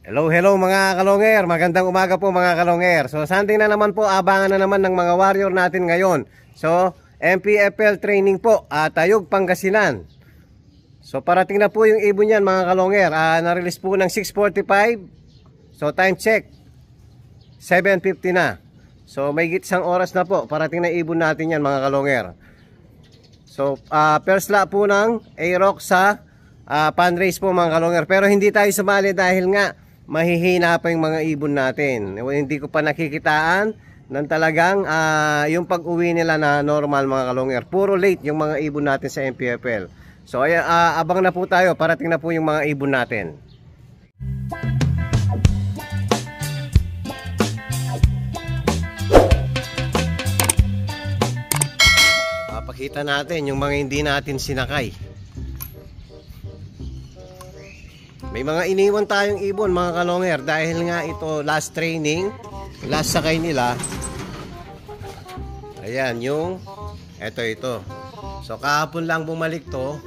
Hello mga kalonger, magandang umaga po mga kalonger. So Sunday na naman po, abangan na naman ng mga warrior natin ngayon. So MPFL training po, Tayug, Pangasinan. So parating na po yung ibon yan mga kalonger. Na-release po ng 6:45. So time check 7:50 na. So may isang oras na po, parating na ibon natin yan mga kalonger. So first lap po ng A-Rock sa pan race po mga kalonger. Pero hindi tayo sumali dahil nga mahihina pa yung mga ibon natin. Hindi ko pa nakikitaan ng talagang yung pag-uwi nila na normal mga kalonger. Puro late yung mga ibon natin sa MPFL. So abang na po tayo, parating na po yung mga ibon natin. Papakita natin yung mga hindi natin sinakay. May mga iniwan tayong ibon mga kalonger dahil nga ito last training, last sakay nila. Ayan yung ito. So kahapon lang bumalik to.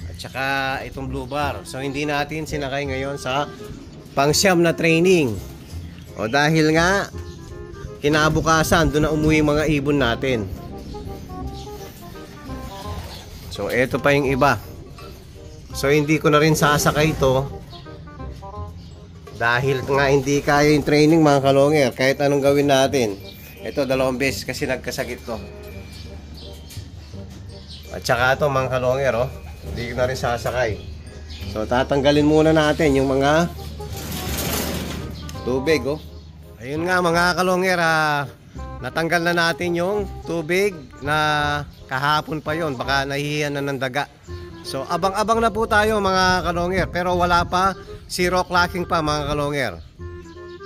At saka itong blue bar. So hindi natin sinakay ngayon sa pangsyam na training. O dahil nga kinabukasan doon na umuwi mga ibon natin. So ito pa yung iba. So hindi ko na rin sasakay ito dahil nga hindi kaya yung training mga kalonger kahit anong gawin natin. Ito 2 beses kasi nagkasakit to. At saka ito mga kalonger, hindi ko na rin sasakay. So tatanggalin muna natin yung mga tubig. Ayun nga mga kalonger, natanggal na natin yung tubig na kahapon pa yon, baka nahihiyan na ng daga. So abang-abang na po tayo mga kalonger, pero wala pa, 0 clocking pa mga kalonger.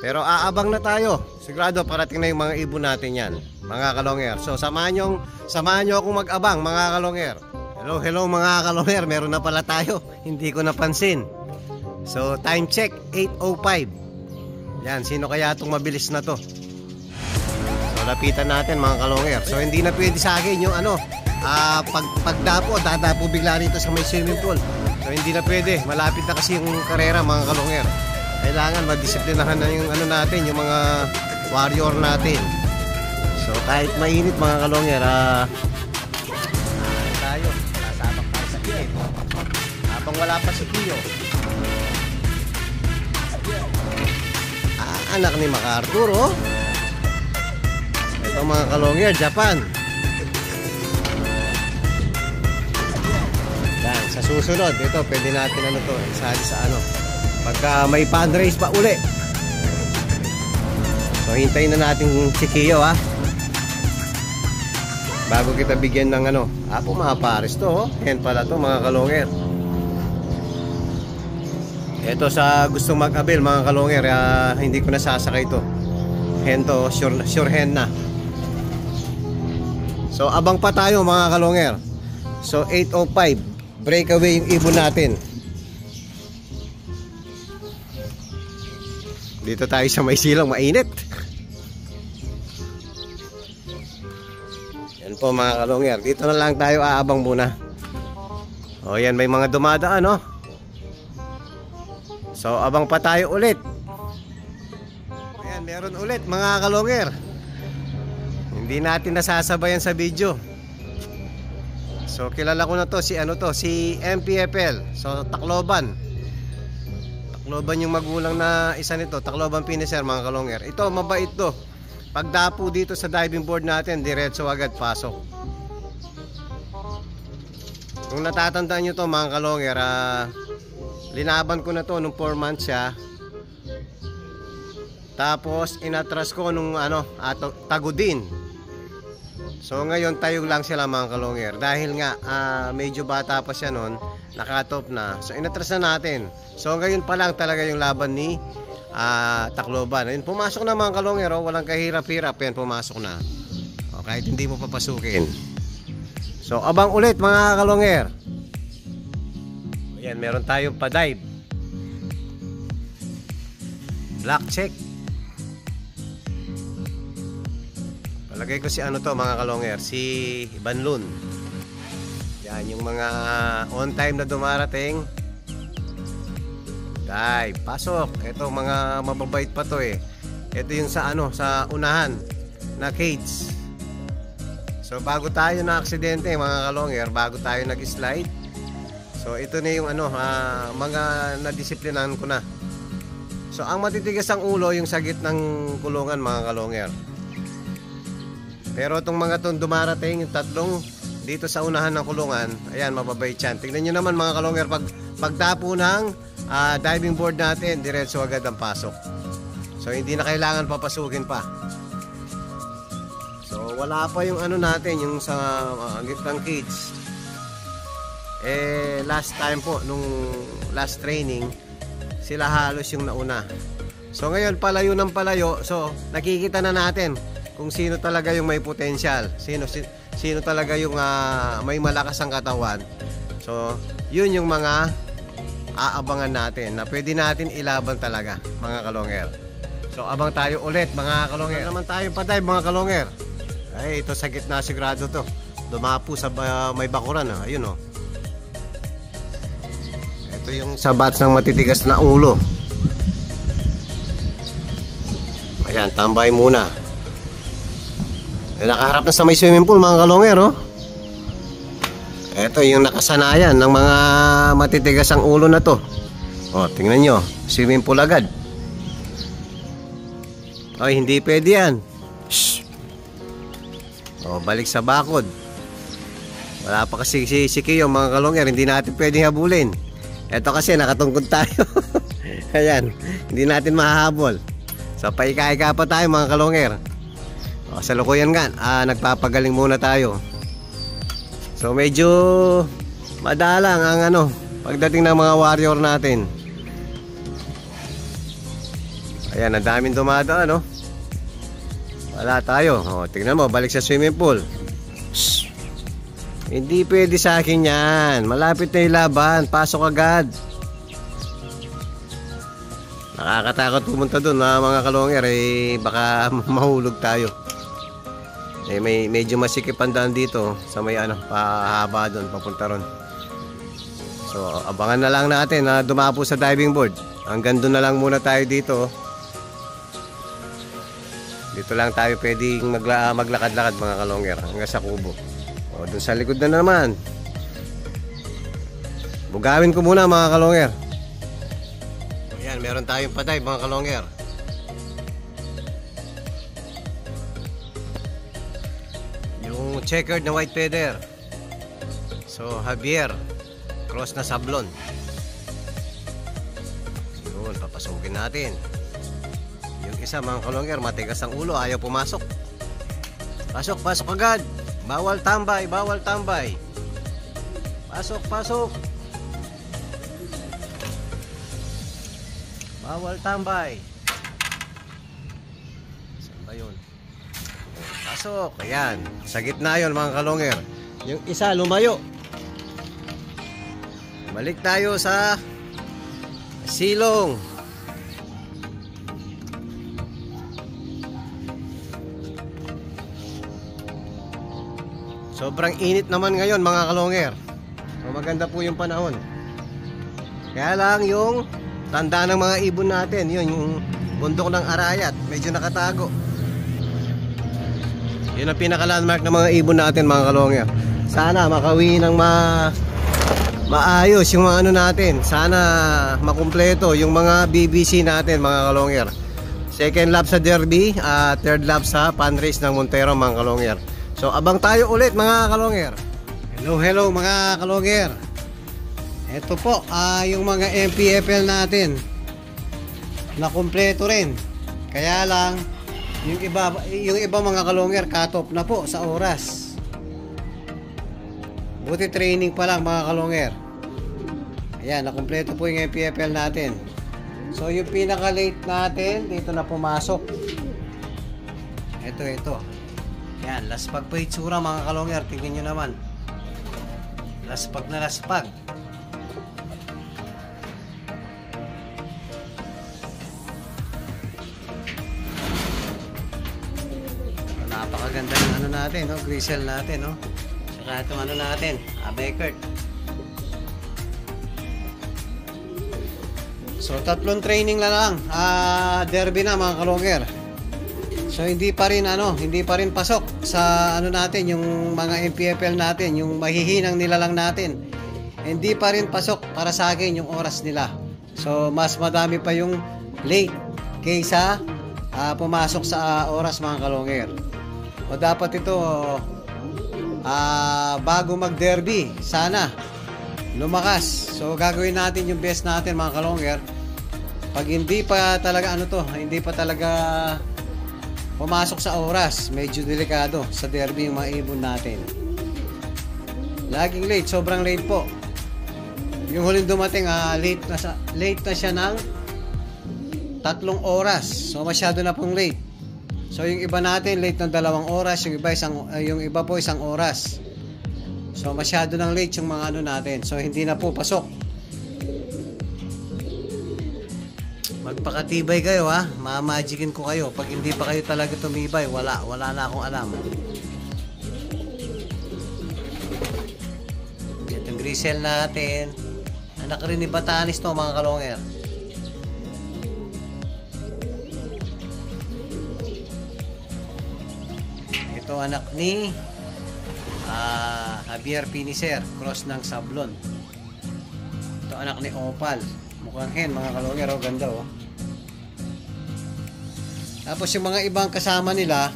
Pero aabang na tayo, sigurado parating na yung mga ibon natin yan mga kalonger. So samahan nyo akong mag-abang mga kalonger. Hello mga kalonger, meron na pala tayo, hindi ko napansin. So time check 8:05. Yan, sino kaya itong mabilis na to? So lapitan natin mga kalonger. So hindi na pwede sa akin yung dadapo bigla rito sa may swimming pool. So hindi na pwede, malapit na kasi yung karera mga kalonger. Kailangan madisiplinahan na yung natin, yung mga warrior natin. So kahit mainit mga kalonger, tayo, sasabak tayo sa init habang wala pa si Kiyo. Anak ni MacArthur, ito mga kalonger, Japan. Sa susunod, ito pwede natin isali sa pagka may pan race pa uli. So hintayin na natin si Kiyo bago kita bigyan ng pumapares to. Hen pala to mga kalonger. Ito sa gustong mag-abil mga kalonger, hindi ko na sasakay to. Hen to, sure hen na. So abang pa tayo mga kalonger. So 8:05 breakaway yung ibon natin. Dito tayo sa may silang, mainit. Yan po mga kalonger, dito na lang tayo aabang muna. O yan, may mga dumadaan So abang pa tayo ulit. Ayan, meron ulit mga kalonger. Hindi natin nasasabayan sa video. So kilala ko na to, si MPFL. So Tacloban yung magulang na isa nito, Tacloban finisher mga kalonger. Ito mabait to. Pagdapo dito sa diving board natin, diretso agad pasok. Kung natatandaan nyo to mga kalonger, linaban ko na to nung 4 months siya. Tapos inatras ko nung Tagudin. So ngayon tayog lang sila mga kalonger. Dahil nga medyo bata pa siya noon, nakatop na. So inatras na natin. So ngayon pa lang talaga yung laban ni Tacloban. Ayun, pumasok na mga kalonger, walang kahirap-hirap yan, pumasok na. Kahit hindi mo papasukin. So abang ulit mga kalonger. Ayan, meron tayong pa-dive. Black check. Palagay ko si mga kalonger, si Banlun. Yan yung mga on time na dumarating. Dive, pasok. Ito mga mababait pa to eh. Ito yung sa ano, sa unahan na cage. So bago tayo na aksidente mga kalonger, bago tayo nag-slide. So ito na yung ano, mga nadisiplinahan ko na. So ang matitigas ang ulo yung sa gitnang kulungan mga kalonger. Pero itong mga itong dumarating, yung tatlong dito sa unahan ng kulungan, ayan, mababait yan. Tingnan nyo naman mga kalonger, pagtapo ng diving board natin, diretso agad ang pasok. So hindi na kailangan papasukin pa. So wala pa yung ano natin, yung sa gitnang cage. Last time po, nung last training, sila halos yung nauna. So ngayon, palayo ng palayo, so nakikita na natin kung sino talaga yung may potential, sino talaga yung may malakas ang katawan. So yun yung mga aabangan natin na pwede natin ilaban talaga mga kalonger. So abang tayo ulit mga kalonger. Naman tayo pa-dive mga kalonger. Ay, ito sa gitna sigurado to. Dumapo sa may bakuran. Ayun oh. Ito yung sabat ng matitigas na ulo. Ayan, tambay muna. Nakaharap na sa may swimming pool mga kalonger oh. Ito yung nakasanayan ng mga matitigas ang ulo na to. O, tingnan nyo. Swimming pool agad. Ay, hindi pwede yan. Shhh. O, balik sa bakod. Wala pa kasi si Kiyo mga kalonger. Hindi natin pwedeng habulin. Ito kasi nakatungkod tayo. Ayan. Hindi natin mahahabol. So, paika-ika pa tayo mga kalonger. O, sa lukuyan nga. Nagpapagaling muna tayo. So medyo madalang ang ano pagdating ng mga warrior natin. Ayan, ang daming dumadaan no. Wala tayo. O, tingnan mo, balik sa swimming pool. Shhh. Hindi pwede sa akin yan. Malapit na yung laban. Pasok agad. Nakakatakot pumunta dun mga kalonger. Baka mahulog tayo. Medyo masikip ang daan dito sa may ano, pahaba doon, papunta ron. So abangan na lang natin na dumapo sa diving board. Hanggang doon na lang muna tayo dito. Dito lang tayo pwedeng maglakad-lakad mga kalonger hanggang sa kubo. O doon sa likod na naman. Bugawin ko muna mga kalonger. Ayan, meron tayong pa-dive mga kalonger. Checkered na white feather. So Javier, cross na sablon. Yun, papasukin natin. Yung isa mga kalonger, matigas ang ulo, ayaw pumasok. Pasok agad. Bawal tambay. Pasok. Bawal tambay. Saan ba yun? Pasok, ayan. Sa gitna yun mga kalonger. Yung isa lumayo. Balik tayo sa silong. Sobrang init naman ngayon mga kalonger. So maganda po yung panahon. Kaya lang yung tanda ng mga ibon natin, yun yung bundok ng Arayat, medyo nakatago. Yun ang pinaka-landmark ng mga ibon natin mga kalonger. Sana makawin ng maayos yung mga ano natin. Sana makumpleto yung mga BBC natin mga kalonger. Second lap sa Derby, third lap sa Panrace ng Montero mga kalonger. So abang tayo ulit mga kalonger. Hello mga kalonger. Ito po yung mga MPFL natin na kumpleto rin. Kaya lang yung iba mga kalonger cut off na po sa oras. Buti training pa lang mga kalonger. Ayan, nakumpleto po yung MPFL natin. So yung pinaka late natin dito na pumasok. Ito. Ayan, laspag po itsura mga kalonger. Tingnan nyo naman. Laspag na laspag. Napakaganda ng ano natin, no? Grisel natin, no? Saka itong ano natin, Beckert. So tatlong training na lang, derby na mga kalonger. So hindi pa rin pasok sa natin, yung mga MPFL natin, yung mahihinang nilalang natin. Hindi pa rin pasok para sa akin yung oras nila. So mas madami pa yung late kaysa pumasok sa oras mga kalonger. O dapat ito bago mag-derby, sana lumakas. So gagawin natin yung best natin mga kalonger. Pag hindi pa talaga hindi pa talaga pumasok sa oras, medyo delikado sa derby yung mga ibon natin. Laging late, sobrang late po. Yung huling dumating, late na siya ng 3 oras. So masyado na pong late. So yung iba natin late ng 2 oras, yung iba po 1 oras. So masyado nang late yung mga natin. So hindi na po pasok. Magpakatibay kayo mamagicin ko kayo. Pag hindi pa kayo talaga tumibay, wala na akong alam. Itong grisel natin, anak rin ni Batanis to mga kalonger. Ito anak ni Javier Piniser, cross ng Sablon. Ito anak ni Opal, mukhang hen mga kalonger, ganda Tapos yung mga ibang kasama nila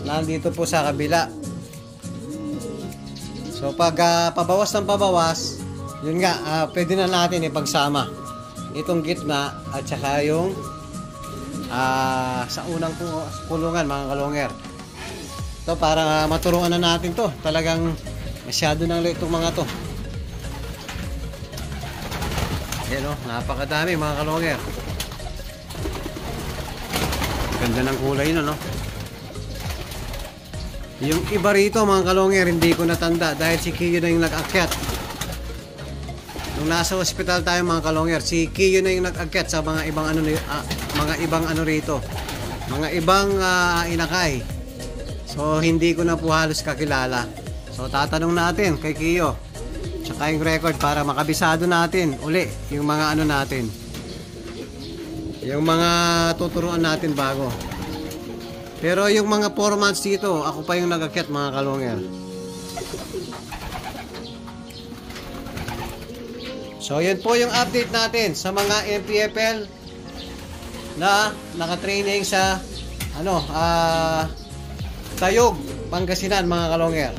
nandito po sa kabila. So pag pabawas ng pabawas, yun nga, pwede na natin ipagsama itong gitna at saka yung sa unang kulungan mga kalonger. Ito para maturuan na natin to. Talagang masyado nang late itong mga to. Yan napakadami mga kalonger. Ganda ng kulay Yung iba rito mga kalonger, hindi ko natanda dahil si Kiyo na yung nag-akyat. Nung nasa ospital tayo mga kalonger, si Kiyo na yung nag-akyat sa mga ibang rito. Mga ibang inakay. So hindi ko na po halos kakilala. So tatanong natin kay Kiyo tsaka yung record para makabisado natin uli yung mga natin. Yung mga tuturuan natin bago. Pero yung mga 4 months dito, ako pa yung nag-akyat mga kalonger. So yan po yung update natin sa mga MPFL na nakatraining sa Tayog, Pangasinan mga kalonger.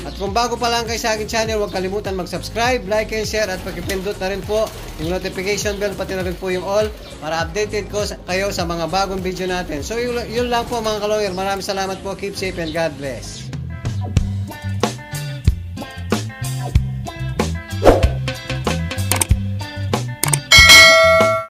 At kung bago pa lang kayo sa akin channel, huwag kalimutan mag-subscribe, like and share at pag-pindot na rin po yung notification bell, pati na rin po yung all para updated kayo sa mga bagong video natin. So yun lang po mga kalonger. Maraming salamat po. Keep safe and God bless.